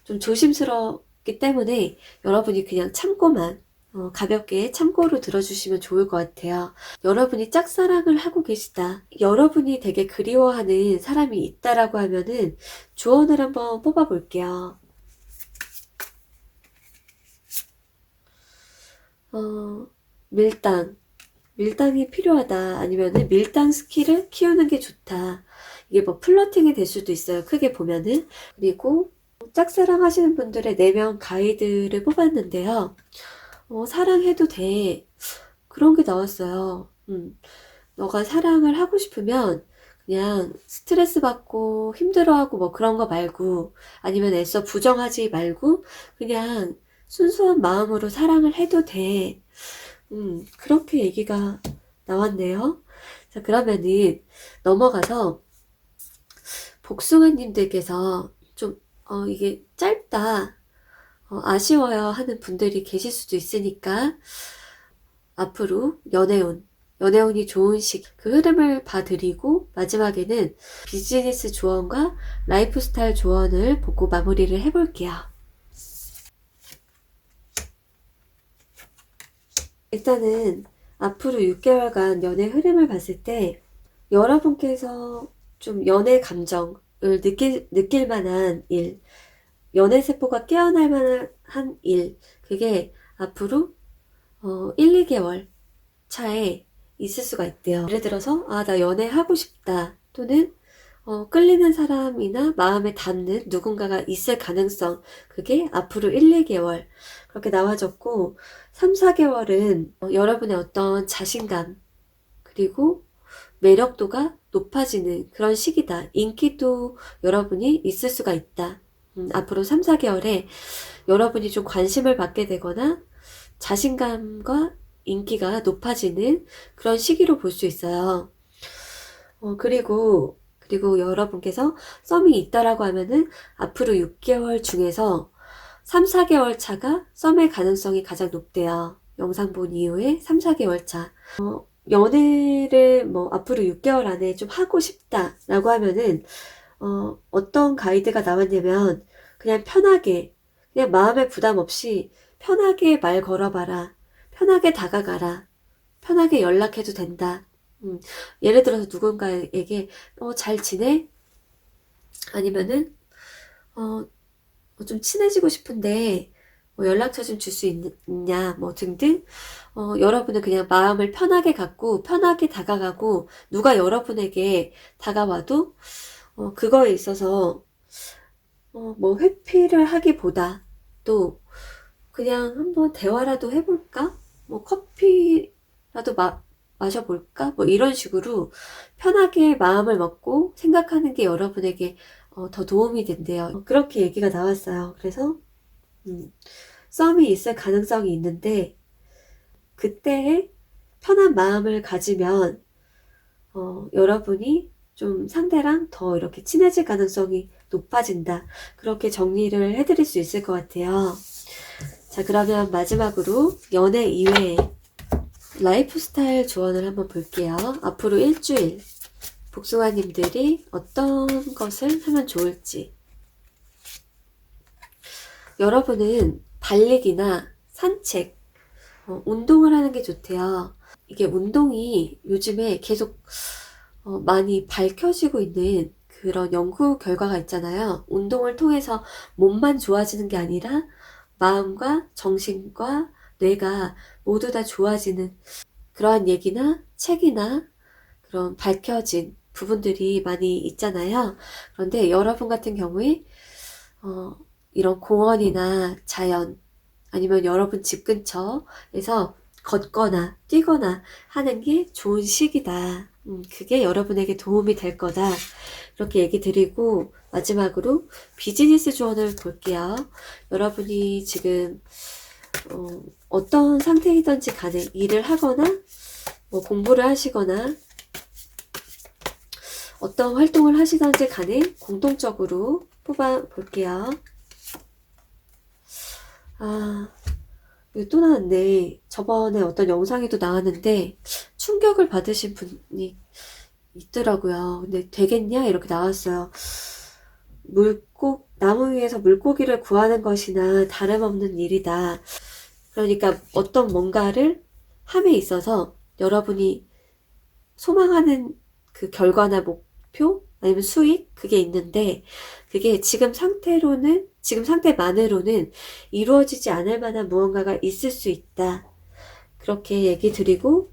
좀 조심스럽기 때문에 여러분이 그냥 참고만 가볍게 참고로 들어주시면 좋을 것 같아요. 여러분이 짝사랑을 하고 계시다. 여러분이 되게 그리워하는 사람이 있다라고 하면은 조언을 한번 뽑아볼게요. 밀당. 밀당이 필요하다. 아니면은 밀당 스킬을 키우는 게 좋다. 이게 뭐 플러팅이 될 수도 있어요. 크게 보면은. 그리고 짝사랑 하시는 분들의 4명 가이드를 뽑았는데요. 사랑해도 돼. 그런 게 나왔어요. 너가 사랑을 하고 싶으면 그냥 스트레스 받고 힘들어하고 뭐 그런 거 말고, 아니면 애써 부정하지 말고 그냥 순수한 마음으로 사랑을 해도 돼. 그렇게 얘기가 나왔네요. 자, 그러면은 넘어가서 복숭아님들께서 좀 이게 짧다, 아쉬워요 하는 분들이 계실 수도 있으니까 앞으로 연애운이 좋은 그 흐름을 봐드리고, 마지막에는 비즈니스 조언과 라이프스타일 조언을 보고 마무리를 해볼게요. 일단은 앞으로 6개월간 연애 흐름을 봤을 때 여러분께서 좀 연애 감정을 느낄 만한 일, 연애 세포가 깨어날 만한 일, 그게 앞으로 1, 2개월 차에 있을 수가 있대요. 예를 들어서 나 연애하고 싶다, 또는 끌리는 사람이나 마음에 닿는 누군가가 있을 가능성, 그게 앞으로 1, 2개월 그렇게 나와졌고, 3, 4개월은 여러분의 어떤 자신감 그리고 매력도가 높아지는 그런 시기다. 인기도 여러분이 있을 수가 있다. 앞으로 3, 4개월에 여러분이 좀 관심을 받게 되거나 자신감과 인기가 높아지는 그런 시기로 볼 수 있어요. 그리고 여러분께서 썸이 있다라고 하면은 앞으로 6개월 중에서 3, 4개월 차가 썸의 가능성이 가장 높대요. 영상 본 이후에 3, 4개월 차. 연애를 뭐 앞으로 6개월 안에 좀 하고 싶다라고 하면은 어떤 가이드가 나왔냐면, 그냥 편하게, 그냥 마음에 부담 없이 편하게 말 걸어봐라. 편하게 다가가라. 편하게 연락해도 된다. 예를 들어서 누군가에게 잘 지내? 아니면은 좀 친해지고 싶은데 뭐 연락처 좀 줄 수 있냐 뭐 등등, 여러분은 그냥 마음을 편하게 갖고 편하게 다가가고, 누가 여러분에게 다가와도 그거에 있어서 뭐 회피를 하기보다 또 그냥 한번 대화라도 해볼까? 뭐 커피라도 마셔볼까? 뭐 이런 식으로 편하게 마음을 먹고 생각하는 게 여러분에게 더 도움이 된대요. 그렇게 얘기가 나왔어요. 그래서 썸이 있을 가능성이 있는데, 그때의 편한 마음을 가지면 여러분이 좀 상대랑 더 이렇게 친해질 가능성이 높아진다. 그렇게 정리를 해드릴 수 있을 것 같아요. 자, 그러면 마지막으로 연애 이외에 라이프 스타일 조언을 한번 볼게요. 앞으로 일주일 복숭아님들이 어떤 것을 하면 좋을지. 여러분은 달리기나 산책, 운동을 하는 게 좋대요. 이게 운동이 요즘에 계속 많이 밝혀지고 있는 그런 연구 결과가 있잖아요. 운동을 통해서 몸만 좋아지는 게 아니라 마음과 정신과 뇌가 모두 다 좋아지는 그러한 얘기나 책이나 그런 밝혀진 부분들이 많이 있잖아요. 그런데 여러분 같은 경우에 이런 공원이나 자연, 아니면 여러분 집 근처에서 걷거나 뛰거나 하는 게 좋은 시기다. 그게 여러분에게 도움이 될 거다. 이렇게 얘기 드리고 마지막으로 비즈니스 조언을 볼게요. 여러분이 지금 어떤 상태이든지 간에 일을 하거나 뭐 공부를 하시거나 어떤 활동을 하시든지 간에 공통적으로 뽑아 볼게요. 이거 또 나왔네. 저번에 어떤 영상에도 나왔는데 충격을 받으신 분이 있더라고요. 근데 되겠냐? 이렇게 나왔어요. 나무 위에서 물고기를 구하는 것이나 다름없는 일이다. 그러니까 어떤 뭔가를 함에 있어서 여러분이 소망하는 그 결과나 목표 아니면 수익 그게 있는데 그게 지금 상태만으로는 이루어지지 않을 만한 무언가가 있을 수 있다. 그렇게 얘기 드리고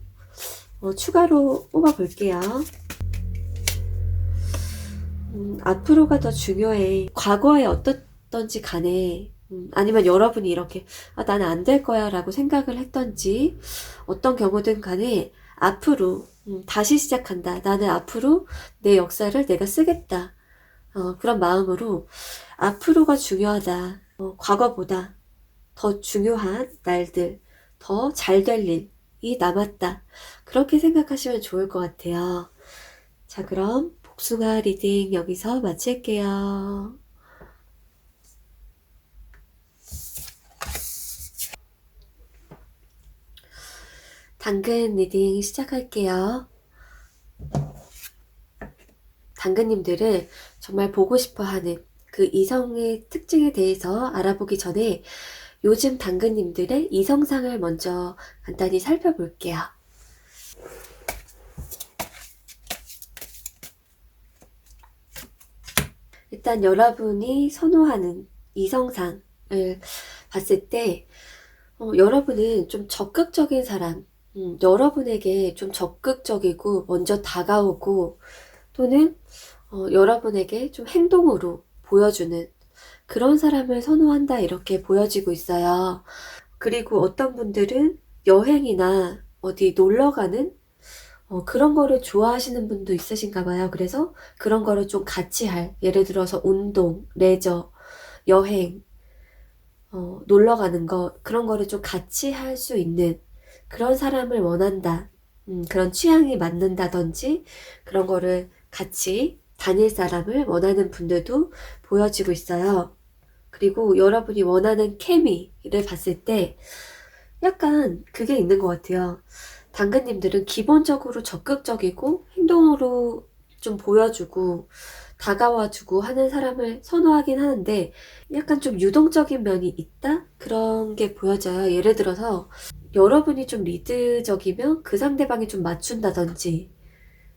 추가로 뽑아 볼게요. 앞으로가 더 중요해. 과거에 어떻던지 간에 아니면 여러분이 이렇게 나는 안 될 거야 라고 생각을 했던지 어떤 경우든 간에 앞으로 다시 시작한다. 나는 앞으로 내 역사를 내가 쓰겠다. 그런 마음으로 앞으로가 중요하다. 과거보다 더 중요한 날들, 더 잘 될 일이 남았다. 그렇게 생각하시면 좋을 것 같아요. 자, 그럼 복숭아 리딩 여기서 마칠게요. 당근 리딩 시작할게요. 당근님들을 정말 보고 싶어 하는 그 이성의 특징에 대해서 알아보기 전에 요즘 당근님들의 이성상을 먼저 간단히 살펴볼게요. 일단 여러분이 선호하는 이성상을 봤을 때 여러분은 좀 적극적인 사람, 여러분에게 좀 적극적이고 먼저 다가오고 또는 여러분에게 좀 행동으로 보여주는 그런 사람을 선호한다 이렇게 보여지고 있어요. 그리고 어떤 분들은 여행이나 어디 놀러 가는 그런 거를 좋아하시는 분도 있으신가 봐요. 그래서 그런 거를 좀 같이 예를 들어서 운동, 레저, 여행, 놀러 가는 거, 그런 거를 좀 같이 할 수 있는 그런 사람을 원한다. 그런 취향이 맞는다든지 그런 거를 같이 다닐 사람을 원하는 분들도 보여지고 있어요. 그리고 여러분이 원하는 케미를 봤을 때 약간 그게 있는 것 같아요. 당근님들은 기본적으로 적극적이고 행동으로 좀 보여주고 다가와주고 하는 사람을 선호하긴 하는데 약간 좀 유동적인 면이 있다? 그런 게 보여져요. 예를 들어서 여러분이 좀 리드적이면 그 상대방이 좀 맞춘다든지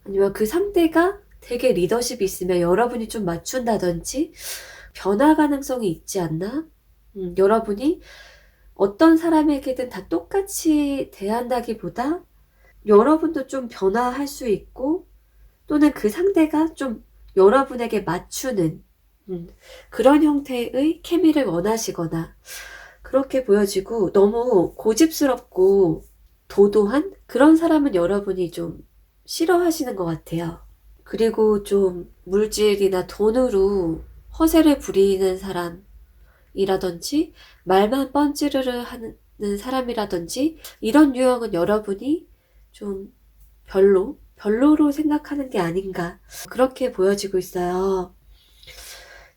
아니면 그 상대가 되게 리더십이 있으면 여러분이 좀 맞춘다든지 변화 가능성이 있지 않나? 여러분이 어떤 사람에게든 다 똑같이 대한다기보다 여러분도 좀 변화할 수 있고 또는 그 상대가 좀 여러분에게 맞추는 그런 형태의 케미를 원하시거나 그렇게 보여지고 너무 고집스럽고 도도한 그런 사람은 여러분이 좀 싫어하시는 것 같아요. 그리고 좀 물질이나 돈으로 허세를 부리는 사람이라든지 말만 뻔찌르르 하는 사람이라든지 이런 유형은 여러분이 좀 별로로 생각하는 게 아닌가 그렇게 보여지고 있어요.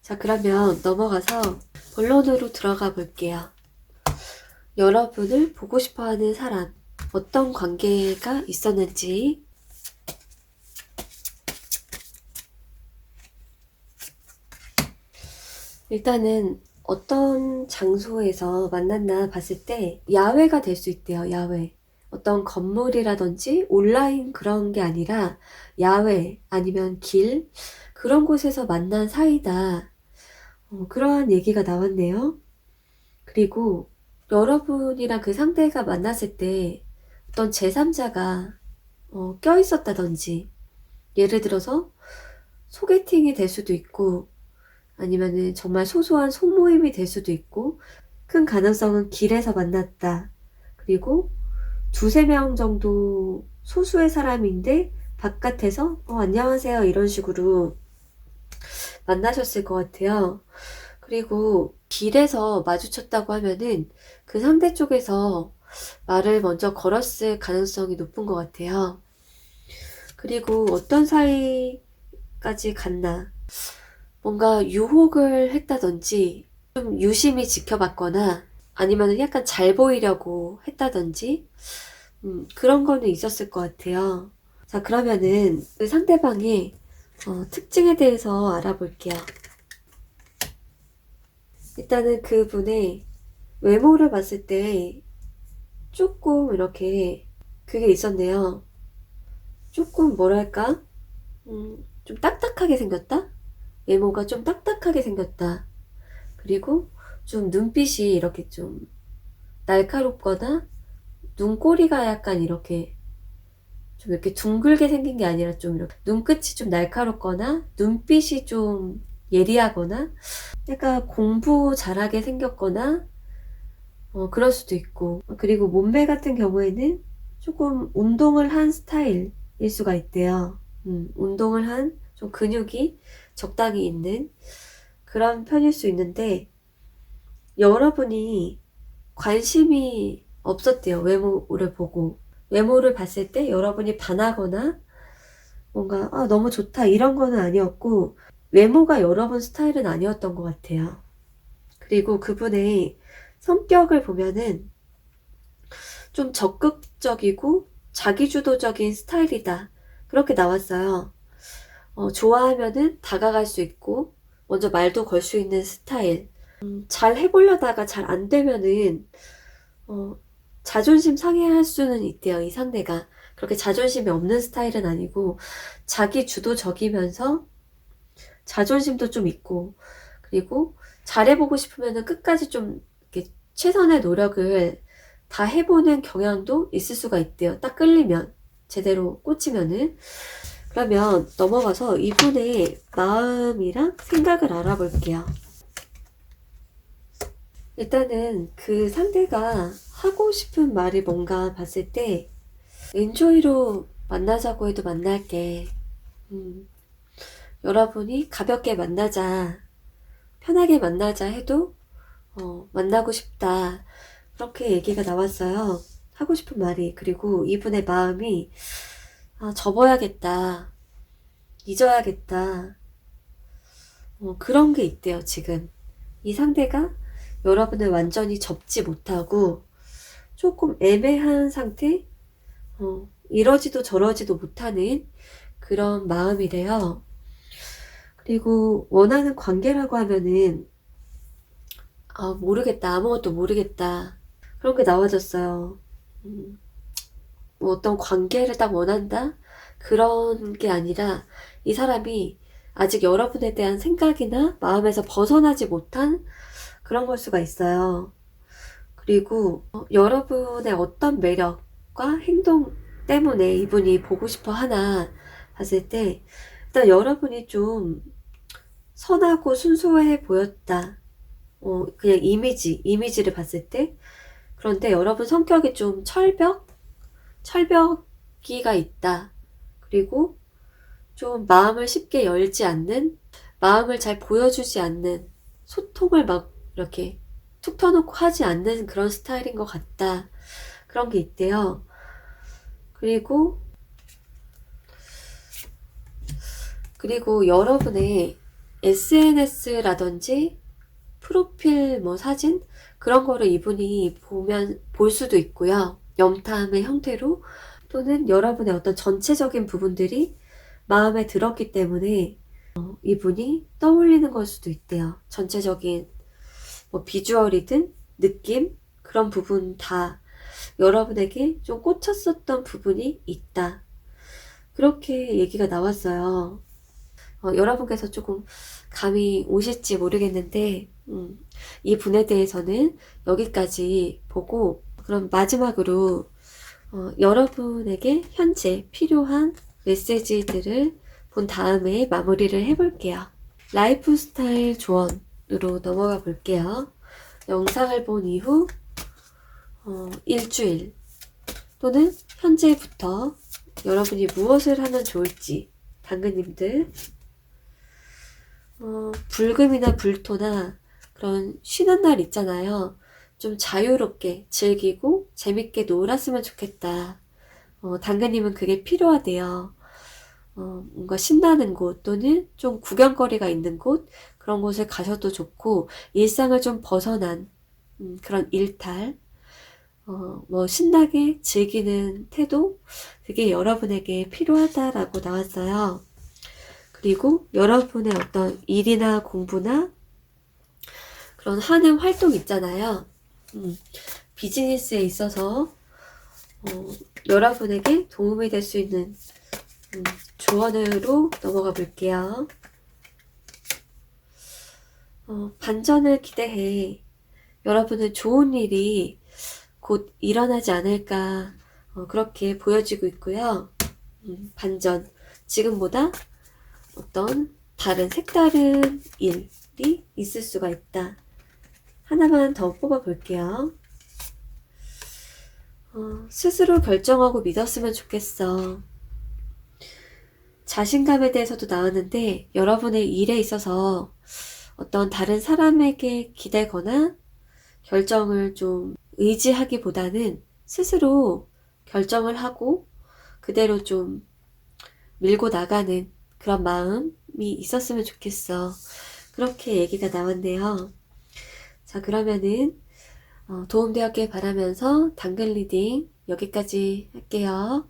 자, 그러면 넘어가서 본론으로 들어가 볼게요. 여러분을 보고 싶어하는 사람 어떤 관계가 있었는지 일단은 어떤 장소에서 만났나 봤을 때 야외가 될 수 있대요. 야외. 어떤 건물이라든지 온라인 그런 게 아니라 야외 아니면 길 그런 곳에서 만난 사이다. 그러한 얘기가 나왔네요. 그리고 여러분이랑 그 상대가 만났을 때 어떤 제3자가 껴있었다든지 예를 들어서 소개팅이 될 수도 있고 아니면은 정말 소소한 속모임이 될 수도 있고 큰 가능성은 길에서 만났다. 그리고 두세 명 정도 소수의 사람인데 바깥에서 안녕하세요 이런 식으로 만나셨을 것 같아요. 그리고 길에서 마주쳤다고 하면은 그 상대 쪽에서 말을 먼저 걸었을 가능성이 높은 것 같아요. 그리고 어떤 사이까지 갔나, 뭔가 유혹을 했다든지 좀 유심히 지켜봤거나 아니면 약간 잘 보이려고 했다든지 그런 거는 있었을 것 같아요. 자, 그러면은 그 상대방의 특징에 대해서 알아볼게요. 일단은 그분의 외모를 봤을 때 조금 이렇게 그게 있었네요. 조금 뭐랄까? 좀 딱딱하게 생겼다? 외모가 좀 딱딱하게 생겼다. 그리고 좀 눈빛이 이렇게 좀 날카롭거나 눈꼬리가 약간 이렇게 좀 이렇게 둥글게 생긴 게 아니라 좀 이렇게 눈끝이 좀 날카롭거나 눈빛이 좀 예리하거나 약간 공부 잘하게 생겼거나 그럴 수도 있고, 그리고 몸매 같은 경우에는 조금 운동을 한 스타일일 수가 있대요. 운동을 한 좀 근육이 적당히 있는 그런 편일 수 있는데 여러분이 관심이 없었대요. 외모를 보고. 외모를 봤을 때 여러분이 반하거나 뭔가 너무 좋다 이런 거는 아니었고 외모가 여러분 스타일은 아니었던 것 같아요. 그리고 그분의 성격을 보면은 좀 적극적이고 자기주도적인 스타일이다. 그렇게 나왔어요. 좋아하면은 다가갈 수 있고 먼저 말도 걸 수 있는 스타일. 잘 해보려다가 잘 안 되면은 자존심 상해할 수는 있대요. 이 상대가 그렇게 자존심이 없는 스타일은 아니고 자기주도적이면서 자존심도 좀 있고, 그리고 잘해보고 싶으면은 끝까지 좀 이렇게 최선의 노력을 다 해보는 경향도 있을 수가 있대요. 딱 끌리면, 제대로 꽂히면은. 그러면 넘어가서 이분의 마음이랑 생각을 알아볼게요. 일단은 그 상대가 하고 싶은 말이 뭔가 봤을 때 엔조이로 만나자고 해도 만날게. 여러분이 가볍게 만나자, 편하게 만나자 해도 만나고 싶다. 그렇게 얘기가 나왔어요. 하고 싶은 말이. 그리고 이분의 마음이 접어야겠다. 잊어야겠다. 그런 게 있대요, 지금. 이 상대가 여러분을 완전히 접지 못하고 조금 애매한 상태? 이러지도 저러지도 못하는 그런 마음이래요. 그리고 원하는 관계라고 하면은 모르겠다. 아무것도 모르겠다. 그런 게 나와졌어요. 뭐 어떤 관계를 딱 원한다? 그런 게 아니라 이 사람이 아직 여러분에 대한 생각이나 마음에서 벗어나지 못한 그런 걸 수가 있어요. 그리고 여러분의 어떤 매력과 행동 때문에 이분이 보고 싶어 하나 봤을 때 일단 여러분이 좀 선하고 순수해 보였다. 그냥 이미지를 봤을 때. 그런데 여러분 성격이 좀 철벽기가 있다. 그리고 좀 마음을 쉽게 열지 않는, 마음을 잘 보여주지 않는, 소통을 막 이렇게 툭 터놓고 하지 않는 그런 스타일인 것 같다. 그런 게 있대요. 그리고 여러분의 SNS라든지 프로필 사진 그런 거를 이분이 볼 수도 있고요. 염탐의 형태로, 또는 여러분의 어떤 전체적인 부분들이 마음에 들었기 때문에 이분이 떠올리는 걸 수도 있대요. 전체적인 비주얼이든 느낌 그런 부분 다 여러분에게 좀 꽂혔었던 부분이 있다. 그렇게 얘기가 나왔어요. 여러분께서 조금 감이 오실지 모르겠는데 이 분에 대해서는 여기까지 보고, 그럼 마지막으로 여러분에게 현재 필요한 메시지들을 본 다음에 마무리를 해볼게요. 라이프스타일 조언으로 넘어가 볼게요. 영상을 본 이후 일주일, 또는 현재부터 여러분이 무엇을 하면 좋을지, 당근님들, 불금이나 불토나 그런 쉬는 날 있잖아요. 좀 자유롭게 즐기고 재밌게 놀았으면 좋겠다. 당근님은 그게 필요하대요. 뭔가 신나는 곳 또는 좀 구경거리가 있는 곳, 그런 곳을 가셔도 좋고, 일상을 좀 벗어난 그런 일탈, 뭐 신나게 즐기는 태도, 그게 여러분에게 필요하다라고 나왔어요. 그리고 여러분의 어떤 일이나 공부나 그런 하는 활동 있잖아요. 비즈니스에 있어서 여러분에게 도움이 될 수 있는 조언으로 넘어가 볼게요. 반전을 기대해. 여러분은 좋은 일이 곧 일어나지 않을까 그렇게 보여지고 있고요. 반전, 지금보다 어떤 다른 색다른 일이 있을 수가 있다. 하나만 더 뽑아 볼게요. 스스로 결정하고 믿었으면 좋겠어. 자신감에 대해서도 나왔는데 여러분의 일에 있어서 어떤 다른 사람에게 기대거나 결정을 좀 의지하기보다는 스스로 결정을 하고 그대로 좀 밀고 나가는 그런 마음이 있었으면 좋겠어. 그렇게 얘기가 나왔네요. 자, 그러면은 도움되었길 바라면서 당근 리딩 여기까지 할게요.